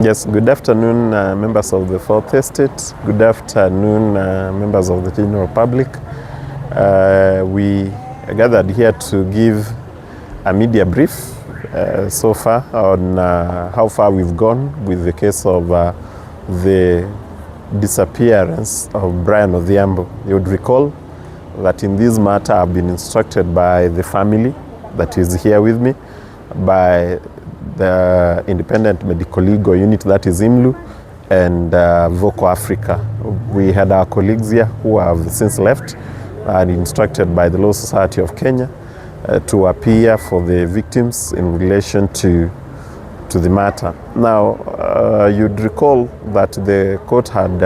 Yes, good afternoon, members of the Fourth Estate. Good afternoon, members of the general public. We gathered here to give a media brief so far on how far we've gone with the case of the disappearance of Brian Odhiambo. You would recall that in this matter I've been instructed by the family that is here with me, by the Independent Medical Legal Unit, that is IMLU, and Voco Africa. We had our colleagues here who have since left and instructed by the Law Society of Kenya to appear for the victims in relation to the matter. Now, you'd recall that the court had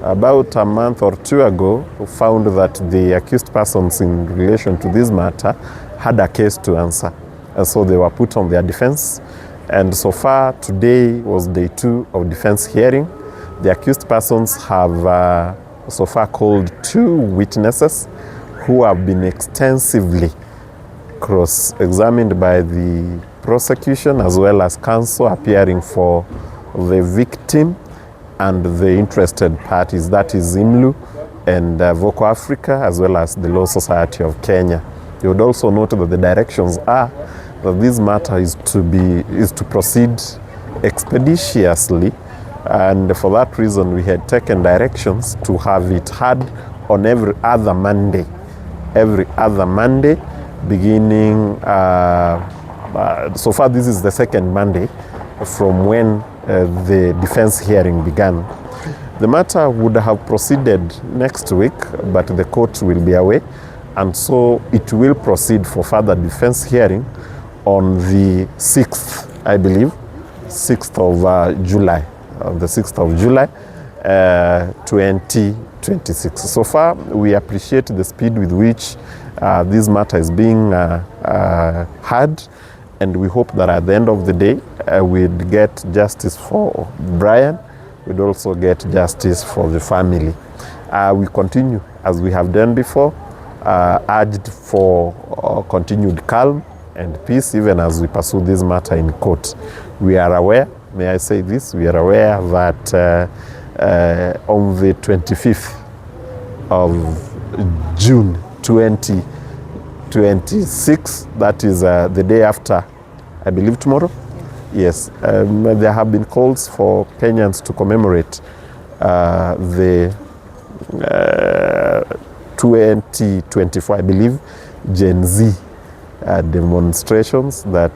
about a month or two ago found that the accused persons in relation to this matter had a case to answer. And so they were put on their defense. And so far, today was day 2 of defense hearing. The accused persons have so far called 2 witnesses who have been extensively cross-examined by the prosecution as well as counsel appearing for the victim and the interested parties, that is IMLU and Voco Africa, as well as the Law Society of Kenya. You would also note that the directions are that this matter is to proceed expeditiously, and for that reason we had taken directions to have it heard on every other Monday beginning so far this is the second Monday from when the defense hearing began. The matter would have proceeded next week, but the court will be away, and so it will proceed for further defense hearing on the 6th, I believe, 6th of July, the 6th of July, 2026. So far, we appreciate the speed with which this matter is being heard, and we hope that at the end of the day, we'd get justice for Brian. We'd also get justice for the family. We continue, as we have done before, urged for continued calm and peace even as we pursue this matter in court. We are aware, may I say this, we are aware that on the 25th of June 2026, that is the day after, I believe tomorrow, yes, there have been calls for Kenyans to commemorate the 2024, I believe, Gen Z demonstrations that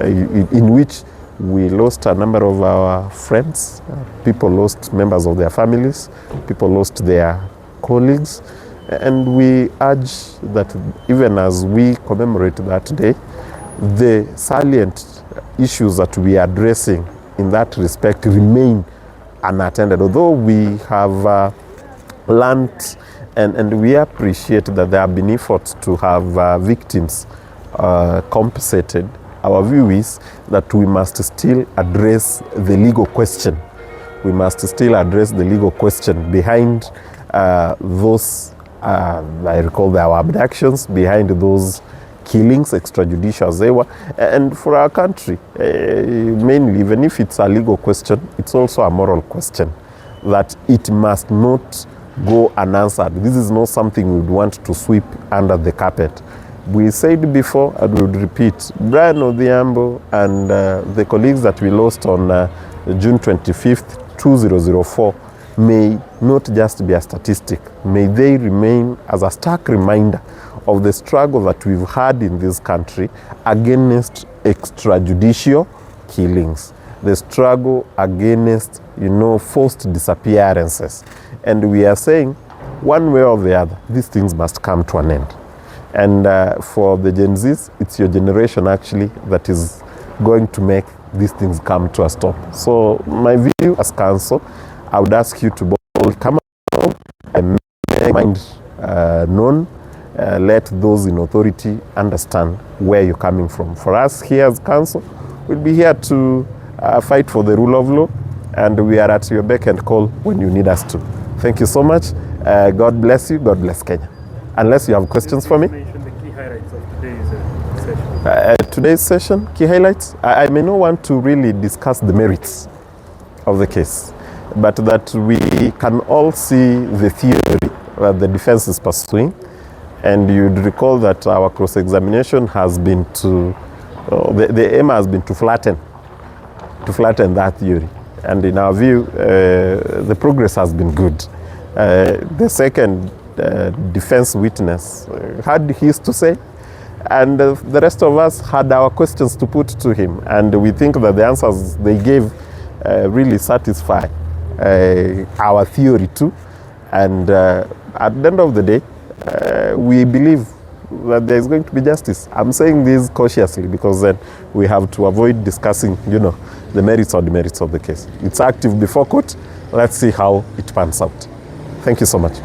in which we lost a number of our friends, people lost members of their families, people lost their colleagues, and we urge that even as we commemorate that day, the salient issues that we are addressing in that respect remain unattended. Although we have learned and we appreciate that there have been efforts to have victims compensated, our view is that we must still address the legal question. We must still address the legal question behind those, I recall there were abductions, behind those killings, extrajudicial as they were. And for our country, mainly, even if it's a legal question, it's also a moral question, that it must not go unanswered. This is not something we would want to sweep under the carpet. We said before, and we would repeat, Brian Odhiambo and the colleagues that we lost on June 25th, 2004, may not just be a statistic. May they remain as a stark reminder of the struggle that we've had in this country against extrajudicial killings, the struggle against, forced disappearances. And we are saying, one way or the other, these things must come to an end. And for the Gen Zs, it's your generation actually that is going to make these things come to a stop. So my view as counsel, I would ask you to both come out and make your mind known. Let those in authority understand where you're coming from. For us here as counsel, we'll be here to fight for the rule of law, and we are at your beck and call when you need us to. Thank you so much. God bless you. God bless Kenya. Unless you have questions for me. You mentioned the key highlights of today's session. Today's session, key highlights, I may not want to really discuss the merits of the case, but that we can all see the theory that the defense is pursuing. And you'd recall that our cross-examination has been to, the aim has been to flatten that theory. And in our view, the progress has been good. The second defense witness had his to say, and the rest of us had our questions to put to him. And we think that the answers they gave really satisfy our theory too. And at the end of the day, we believe that there is going to be justice. I'm saying this cautiously because then we have to avoid discussing, the merits or demerits of the case. It's active before court. Let's see how it pans out. Thank you so much.